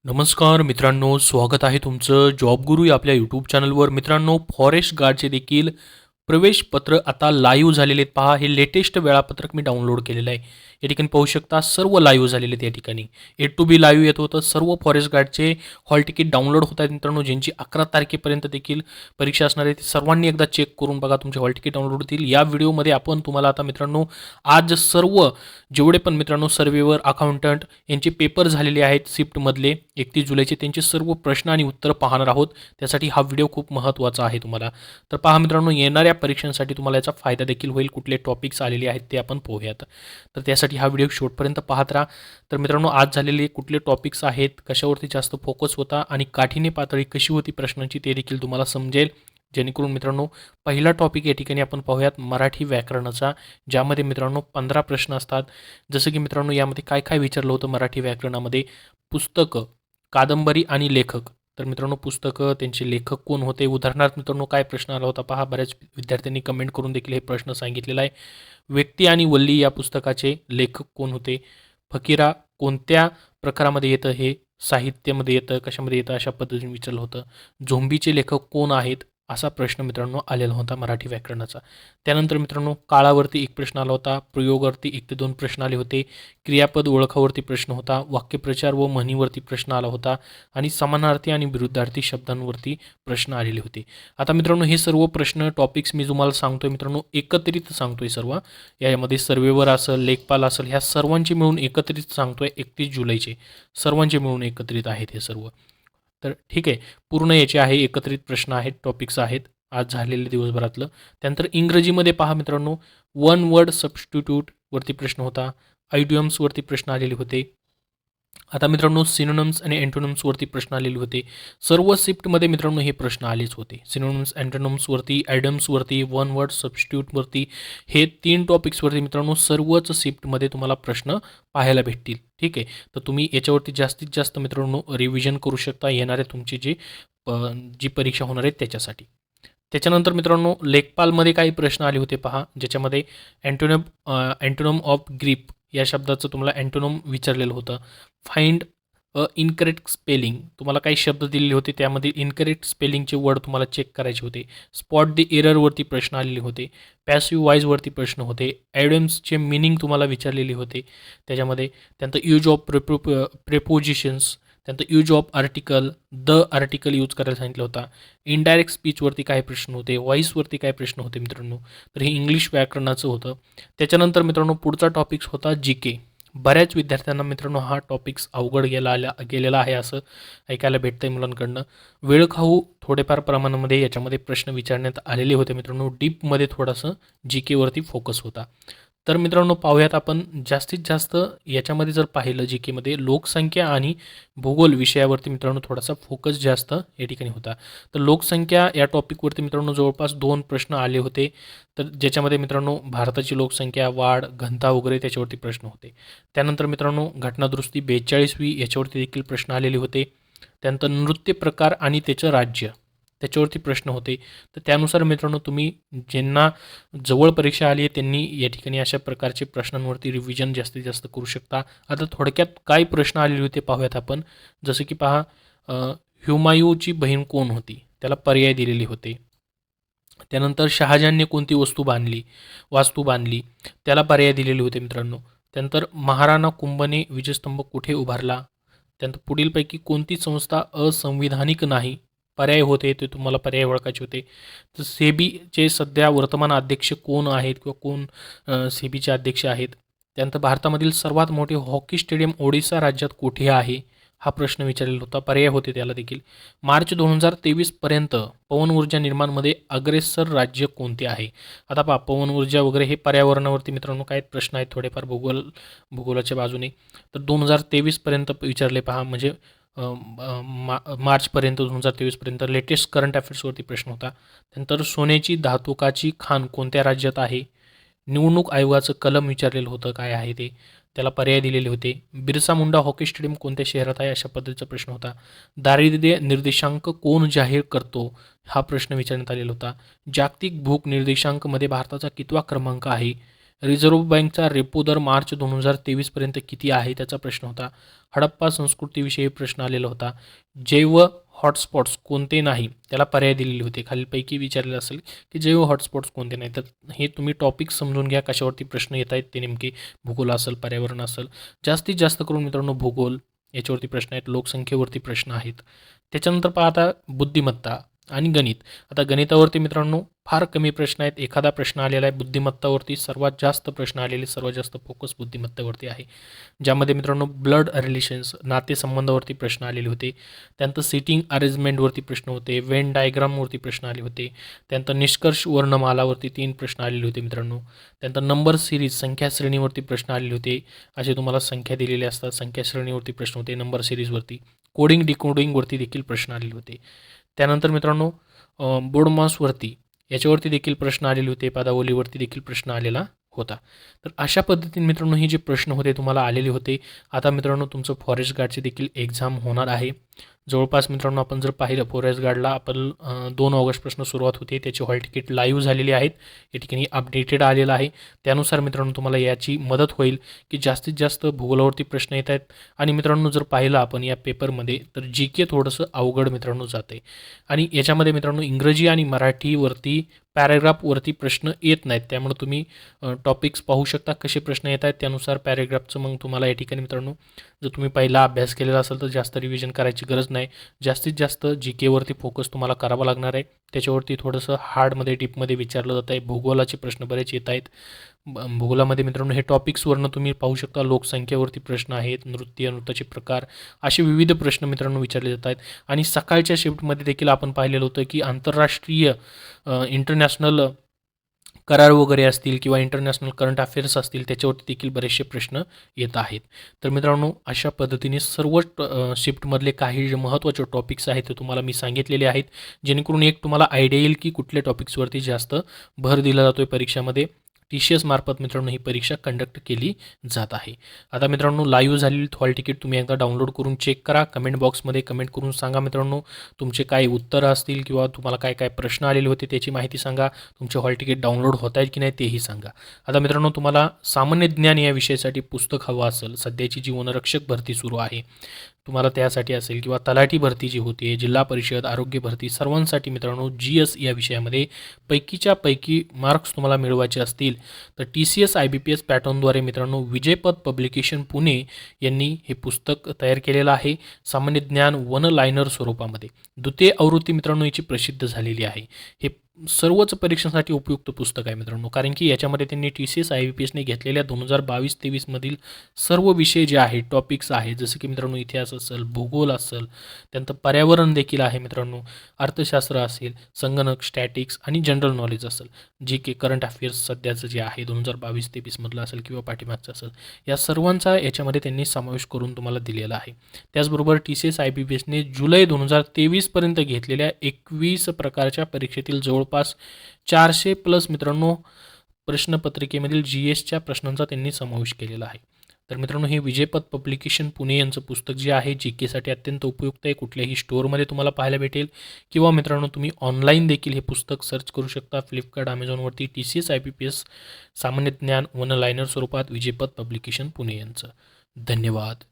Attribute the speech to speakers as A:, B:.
A: नमस्कार मित्रांनो, स्वागत आहे तुमचं जॉब गुरु या आपल्या यूट्यूब चॅनलवर. मित्रांनो, फॉरेस्ट गार्डचे देखील प्रवेश पत्र आता लाईव्ह झालेले आहेत. पहा, हे लेटेस्ट वेळापत्रक मी डाउनलोड केलेलं आहे. या ठिकाणी पाहू शकता सर्व लाईव्ह झालेले आहेत. या ठिकाणी ए टू बी लाईव्ह येत होतं. सर्व फॉरेस्ट गार्डचे हॉल तिकीट डाउनलोड होत आहेत मित्रांनो. ज्यांची 11 तारखेपर्यंत देखील परीक्षा असणार आहे, सर्वांनी एकदा चेक करून बघा, तुमचे हॉल तिकीट डाउनलोड होतील. या व्हिडिओमध्ये आपण तुम्हाला आता मित्रांनो आज सर्व जेवढे पण मित्रांनो सर्व्हेवर, अकाउंटंट यांचे पेपर झालेले आहेत शिफ्टमधले 31 जुलैचे, त्यांचे सर्व प्रश्न आणि उत्तरं पाहणार आहोत. त्यासाठी हा व्हिडिओ खूप महत्त्वाचा आहे तुम्हाला. तर पहा मित्रांनो, येणाऱ्या परीक्षांसाठी तुम्हाला याचा फायदा देखील होईल. कुठले टॉपिक्स आलेले आहेत ते आपण पाहूयात. तर त्यासाठी हा व्हिडिओ शेवटपर्यंत पाहत राहा. तर मित्रांनो, आज झालेले कुठले टॉपिक्स आहेत, कशावरती जास्त फोकस होता आणि काठिण्य पातळी कशी होती प्रश्नांची, ते देखील तुम्हाला समजेल. जेणेकरून मित्रांनो, पहिला टॉपिक या ठिकाणी आपण पाहूयात मराठी व्याकरणाचा, ज्यामध्ये मित्रांनो 15 प्रश्न असतात. जसं की मित्रांनो, यामध्ये काय काय विचारलं होतं मराठी व्याकरणामध्ये: पुस्तकं, कादंबरी आणि लेखक. तर मित्रांनो, पुस्तकं, त्यांचे लेखक कोण होते. उदाहरणार्थ मित्रांनो, काय प्रश्न आला होता पहा, बऱ्याच विद्यार्थ्यांनी कमेंट करून देखील हे प्रश्न सांगितलेला आहे. व्यक्ती आणि वल्ली या पुस्तकाचे लेखक कोण होते. फकीरा कोणत्या प्रकारामध्ये येतं, हे साहित्यामध्ये येतं, कशामध्ये येतं, अशा पद्धतीने विचारलं होतं. झोंबीचे लेखक कोण आहेत, असा प्रश्न मित्रांनो आलेला होता मराठी व्याकरणाचा. त्यानंतर मित्रांनो, काळावरती एक प्रश्न आला होता. प्रयोगावरती 1 ते 2 प्रश्न आले होते. क्रियापद ओळखावरती प्रश्न होता. वाक्यप्रचार व म्हणीवरती प्रश्न आला होता. आणि समानार्थी आणि विरुद्धार्थी शब्दांवरती प्रश्न आलेले होते. आता मित्रांनो, हे सर्व प्रश्न टॉपिक्स मी तुम्हाला सांगतोय मित्रांनो, एकत्रित सांगतोय सर्व. यामध्ये सर्वेवर असेल, लेखपाल असेल, ह्या सर्वांचे मिळून एकत्रित सांगतोय. 31 जुलैचे सर्वांचे मिळून एकत्रित आहेत हे सर्व. तर ठीक आहे, पूर्ण याचे आहे, एकत्रित प्रश्न आहेत, टॉपिक्स आहेत आज झालेले दिवसभरातलं. त्यानंतर इंग्रजीमध्ये पहा मित्रांनो, वन वर्ड सबस्टिट्यूटवरती प्रश्न होता. आयडियम्सवरती प्रश्न आलेले होते. आता मित्रांनो, सिनोनिम्स आणि अँटोनिम्सवरती प्रश्न आलेले होते. सर्व शिफ्टमध्ये मित्रांनो हे प्रश्न आलेच होते. सिनोनिम्स, अँटोनिम्सवरती, आयडियम्सवरती, वन वर्ड सबस्टिट्यूटवरती, हे 3 टॉपिक्सवरती मित्रांनो सर्वच शिफ्टमध्ये तुम्हाला प्रश्न पाहायला भेटतील. ठीक आहे, तर तुम्ही याच्यावरती जास्तीत जास्त मित्रांनो रिव्हिजन करू शकता येणाऱ्या तुमची जी परीक्षा होणार आहे त्याच्यासाठी. त्याच्यानंतर मित्रांनो, लेखपालमध्ये काही प्रश्न आले होते पहा, ज्याच्यामध्ये अँटोनम ऑफ ग्रीप या शब्दाचं तुम्हाला अँटोनम विचारलेलं होतं. फाइंड इनकरेक्ट स्पेलिंग, तुम्हाला काही शब्द दिलेले होते, त्यामध्ये इनकरेक्ट स्पेलिंगचे वर्ड तुम्हाला चेक करायचे होते. स्पॉट द एररवरती प्रश्न आलेले होते. पॅसिव्ह वॉईजवरती प्रश्न होते. ॲडम्सचे मिनिंग तुम्हाला विचारलेले होते त्याच्यामध्ये. त्यानंतर यूज ऑफ प्रेपोजिशन्स, त्यानंतर use of article, the article use करायला सांगितलं होता. इनडायरेक्ट स्पीचवरती काय प्रश्न होते, व्हॉईसवरती काय प्रश्न होते मित्रांनो. तर हे इंग्लिश व्याकरणाचं होतं. त्याच्यानंतर मित्रांनो, पुढचा टॉपिक्स होता जी के. बऱ्याच विद्यार्थ्यांना मित्रांनो हा टॉपिक्स अवघड गेलेला आहे असं ऐकायला भेटतं आहे मुलांकडनं. वेळखाऊ थोडेफार प्रमाणामध्ये याच्यामध्ये प्रश्न विचारण्यात आलेले होते मित्रांनो. डीपमध्ये थोडंसं जी केवरती फोकस होता. तर मित्रांनो, पाहूयात आपण जास्तीत जास्त याच्यामध्ये जर पाहिलं जी केमध्ये लोकसंख्या आणि भूगोल विषयावरती मित्रांनो थोडासा फोकस जास्त या ठिकाणी होता. तर लोकसंख्या या टॉपिकवरती मित्रांनो जवळपास 2 प्रश्न आले होते. तर ज्याच्यामध्ये मित्रांनो भारताची लोकसंख्या, वाढ, घनता वगैरे त्याच्यावरती प्रश्न होते. त्यानंतर मित्रांनो, घटनादुरुस्ती 42वी याच्यावरती देखील प्रश्न आलेले होते. त्यानंतर नृत्य प्रकार आणि त्याचं राज्य, त्याच्यावरती प्रश्न होते. तर त्यानुसार मित्रांनो, तुम्ही ज्यांना जवळ परीक्षा आली आहे त्यांनी या ठिकाणी अशा प्रकारचे प्रश्नांवरती रिव्हिजन जास्तीत जास्त करू शकता. आता थोडक्यात काय प्रश्न आलेले होते पाहूयात आपण. जसं की पहा, हुमायूँची बहीण कोण होती, त्याला पर्याय दिलेले होते. त्यानंतर शहाजहानने कोणती वास्तू बांधली, त्याला पर्याय दिलेले होते मित्रांनो. त्यानंतर महाराणा कुंभने विजयस्तंभ कुठे उभारला. त्यानंतर पुढीलपैकी कोणती संस्था असंविधानिक नाही, पर्याय होते, ते तुम्हाला पर्याय ओळखायचे होते. तर सेबीचे सध्या वर्तमान अध्यक्ष कोण आहेत किंवा कोण सेबीचे अध्यक्ष आहेत. त्यानंतर भारतामधील सर्वात मोठे हॉकी स्टेडियम ओडिसा राज्यात कुठे आहे, हा प्रश्न विचारलेला होता, पर्याय होते त्याला देखील. मार्च 2023पर्यंत पवन ऊर्जा निर्माणमध्ये अग्रेसर राज्य कोणते आहे. आता पहा, पवन ऊर्जा वगैरे हे पर्यावरणावरती मित्रांनो काय प्रश्न आहेत थोडेफार भूगोलाच्या बाजूने. तर 2023पर्यंत विचारले पहा, म्हणजे मार्चपर्यंत 2023पर्यंत लेटेस्ट करंट अफेअर्सवरती प्रश्न होता. त्यानंतर सोन्याची धातुकाची खाण कोणत्या राज्यात आहे. निवडणूक आयोगाचं कलम विचारलेलं होतं, काय आहे ते, त्याला पर्याय दिलेले होते. बिरसा मुंडा हॉकी स्टेडियम कोणत्या शहरात आहे, अशा पद्धतीचा प्रश्न होता. दारिद्र्य निर्देशांक कोण जाहीर करतो, हा प्रश्न विचारण्यात आलेला होता. जागतिक भूक निर्देशांकमध्ये भारताचा कितवा क्रमांक आहे. रिझर्व्ह बँकचा रेपो दर मार्च 2023 किती आहे त्याचा प्रश्न होता. हडप्पा संस्कृतीविषयी प्रश्न आलेला होता. जैव हॉटस्पॉट्स कोणते नाही त्याला पर्याय दिलेले होते. खालीलपैकी विचारलेलं असेल की जैव हॉटस्पॉट्स कोणते नाही. तर हे तुम्ही टॉपिक समजून घ्या कशावरती प्रश्न येत आहेत ते नेमके. भूगोल असेल, पर्यावरण असेल, जास्तीत जास्त करून मित्रांनो भूगोल याच्यावरती प्रश्न आहेत. लोकसंख्येवरती प्रश्न आहेत. त्याच्यानंतर पाहता बुद्धिमत्ता आणि गणित. आता गणितावरती मित्रांनो फार कमी प्रश्न आहेत. एखादा प्रश्न आलेला आहे. बुद्धिमत्तावरती सर्वात जास्त प्रश्न आलेले, सर्वात जास्त फोकस बुद्धिमत्तेवरती आहे. ज्यामध्ये मित्रांनो ब्लड रिलेशन्स नातेसंबंधावरती प्रश्न आलेले होते. त्यानंतर सिटिंग अरेंजमेंटवरती प्रश्न होते. वेन डायग्रामवरती प्रश्न आले होते. त्यानंतर निष्कर्ष वर्णमालावरती 3 प्रश्न आलेले होते मित्रांनो. त्यानंतर नंबर सिरीज संख्या श्रेणीवरती प्रश्न आलेले होते. असे तुम्हाला संख्या दिलेल्या असतात. संख्या श्रेणीवरती प्रश्न होते. नंबर सिरीजवरती कोडिंग डिकोडिंगवरती देखील प्रश्न आलेले होते. त्यानंतर मित्रांनो बोर्डमासवरती याच्यावरती देखील प्रश्न आलेले होते. पदावलीवरती देखील प्रश्न आलेला होता. तर अशा पद्धतीने मित्रांनो हे जे प्रश्न होते तुम्हाला आलेले होते. आता मित्रांनो तुमचं फॉरेस्ट गार्डची देखील एक्झाम होणार आहे. जवळपास मित्रांनो आपण जर पाहिलं फॉरेस्ट गार्डला आपण 2 ऑगस्टपासून सुरुवात होते. त्याची हॉल तिकीट लाईव्ह झालेली आहेत. या ठिकाणी अपडेटेड आलेलं आहे. त्यानुसार मित्रांनो तुम्हाला याची मदत होईल की जास्तीत जास्त भूगोलावरती प्रश्न येत आहेत. आणि मित्रांनो जर पाहिलं आपण या पेपरमध्ये तर जी के थोडंसं अवघड मित्रांनो जाते. आणि याच्यामध्ये मित्रांनो इंग्रजी आणि मराठीवरती पॅरेग्राफवरती प्रश्न येत नाहीत. त्यामुळे तुम्ही टॉपिक्स पाहू शकता कसे प्रश्न येत आहेत. त्यानुसार पॅरेग्राफचं मग तुम्हाला या ठिकाणी मित्रांनो जर तुम्ही पहिला अभ्यास केलेला असेल तर जास्त रिव्हिजन करायची गरज नाही. जास्तीत जास्त जी केवरती फोकस तुम्हाला करावा लागणार आहे. त्याच्यावरती थोडंसं हार्डमध्ये डीपमध्ये विचारलं जात आहे. भूगोलाचे प्रश्न बरेच येत आहेत. भूगोलामध्ये मित्रांनो हे टॉपिक्सवरनं तुम्ही पाहू शकता. लोकसंख्येवरती प्रश्न आहेत. नृत्याचे प्रकार असे विविध प्रश्न मित्रांनो विचारले जात आहेत. आणि सकाळच्या शिफ्टमध्ये देखील आपण पाहिलेलं होतं की आंतरराष्ट्रीय इंटरनॅशनल करार वगैरे असतील किंवा इंटरनॅशनल करंट अफेअर्स असतील त्याच्यावरती देखील बरेचसे प्रश्न येत आहेत. तर मित्रांनो अशा पद्धतीने सर्व शिफ्टमधले काही जे महत्त्वाचे टॉपिक्स आहेत ते तुम्हाला मी सांगितलेले आहेत. जेणेकरून एक तुम्हाला आयडिया येईल की कुठल्या टॉपिक्सवरती जास्त भर दिला जातो आहे परीक्षामध्ये. TCS मार्फत मित्रांनो ही परीक्षा कंडक्ट केली जात आहे. आता मित्रांनो लाईव्ह झालेली हॉल तिकीट तुम्ही एकदा डाउनलोड करून चेक करा. कमेंट बॉक्समध्ये कमेंट करून सांगा मित्रांनो तुमचे काय उत्तरं असतील किंवा तुम्हाला काय काय प्रश्न आलेले होते त्याची माहिती सांगा. तुमचे हॉल तिकीट डाउनलोड होत आहेत की नाही तेही सांगा. आता मित्रांनो तुम्हाला सामान्य ज्ञान या विषयासाठी पुस्तक हवं असेल. सध्याची जी वनरक्षक भरती सुरू आहे तुम्हाला त्यासाठी असेल किंवा तलाठी भरती जी होती, जिल्हा परिषद आरोग्य भरती सर्वांसाठी मित्रांनो GS या विषयामध्ये पैकीच्या पैकी मार्क्स तुम्हाला मिळवायचे असतील तर TCS IBPS पॅटर्नद्वारे मित्रांनो विजयपथ पब्लिकेशन पुणे यांनी हे पुस्तक तयार केलेलं आहे. सामान्य ज्ञान वन लायनर स्वरूपामध्ये. द्वितीय आवृत्ती मित्रांनो याची प्रसिद्ध झालेली आहे. हे सर्वच परीक्षांसाठी उपयुक्त पुस्तक आहे मित्रांनो. कारण की याच्यामध्ये त्यांनी TCS IBPSने घेतलेल्या 2022-23 मधील सर्व विषय जे आहेत टॉपिक्स आहेत जसं की मित्रांनो इतिहास असेल, भूगोल असेल, त्यानंतर पर्यावरण देखील आहे मित्रांनो, अर्थशास्त्र असेल, संगणक, स्टॅटिक्स आणि जनरल नॉलेज असेल, जी के करंट अफेअर्स सध्याचं जे आहे 2022-23 मधलं असेल किंवा पाठीमागचं असेल, या सर्वांचा याच्यामध्ये त्यांनी समावेश करून तुम्हाला दिलेला आहे. त्याचबरोबर TCS IBPSने जुलै 2023 पर्यंत घेतलेल्या 21 प्रकारच्या परीक्षेतील जवळपास 400+ मित्रांनो प्रश्नपत्रिकेमधील GSच्या प्रश्नांचा त्यांनी समावेश केलेला आहे. तर मित्रांनो हे विजयपथ पब्लिकेशन पुणे यांचं पुस्तक जे आहे GKसाठी अत्यंत उपयुक्त आहे. कुठल्याही स्टोअरमध्ये तुम्हाला पाहायला भेटेल किंवा मित्रांनो तुम्ही ऑनलाईन देखील हे पुस्तक सर्च करू शकता. फ्लिपकार्ट, अमेझॉनवरती TCS IBPS सामान्य ज्ञान वन लायनर स्वरूपात विजयपथ पब्लिकेशन पुणे यांचं. धन्यवाद.